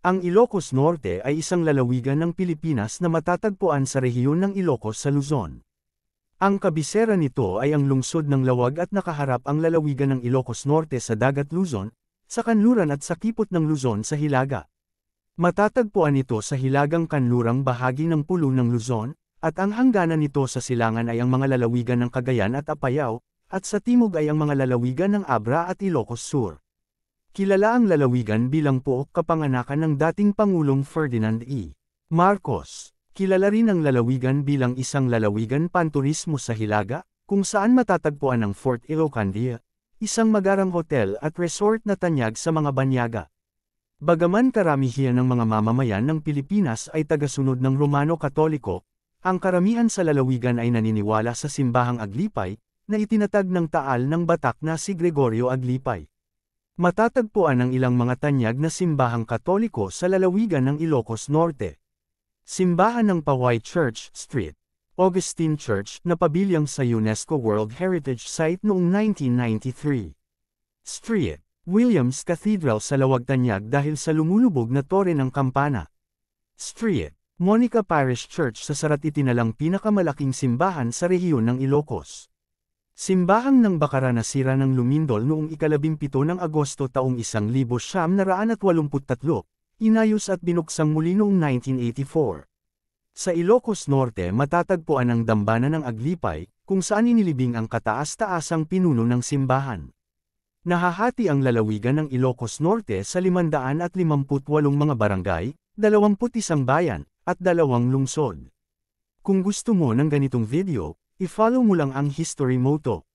Ang Ilocos Norte ay isang lalawigan ng Pilipinas na matatagpuan sa rehiyon ng Ilocos sa Luzon. Ang kabisera nito ay ang lungsod ng Lawag at nakaharap ang lalawigan ng Ilocos Norte sa dagat Luzon, sa kanluran at sa kipot ng Luzon sa hilaga. Matatagpuan ito sa hilagang kanlurang bahagi ng Pulo ng Luzon, at ang hangganan nito sa silangan ay ang mga lalawigan ng Cagayan at Apayao, at sa timog ay ang mga lalawigan ng Abra at Ilocos Sur. Kilala ang lalawigan bilang pook kapanganakan ng dating Pangulong Ferdinand E. Marcos. Kilala rin ang lalawigan bilang isang lalawigan panturismo sa hilaga, kung saan matatagpuan ang Fort Ilocandia, isang magarang hotel at resort na tanyag sa mga banyaga. Bagaman karamihan ng mga mamamayan ng Pilipinas ay tagasunod ng Romano Katoliko, ang karamihan sa lalawigan ay naniniwala sa simbahang Aglipay, na itinatag ng taal ng Batak na si Gregorio Aglipay. Matatagpuan ang ilang mga tanyag na simbahang Katoliko sa lalawigan ng Ilocos Norte. Simbahan ng Paway Church Street, Augustine Church na pabilyang sa UNESCO World Heritage Site noong 1993. Street, Williams Cathedral sa Lawag Tanyag dahil sa lumulubog na tore ng kampana. Street, Monica Parish Church sa Sarat itinalang pinakamalaking simbahan sa rehiyon ng Ilocos. Simbahang ng Bakara nasira ng lumindol noong ika-17 ng Agosto taong 1983, inayos at binuksang muli noong 1984. Sa Ilocos Norte matatagpuan ang dambana ng Aglipay, kung saan inilibing ang kataas-taasang pinuno ng simbahan. Nahahati ang lalawigan ng Ilocos Norte sa 558 mga barangay, 21 bayan, at 2 lungsod. Kung gusto mo ng ganitong video, i-follow mo lang ang History Moto.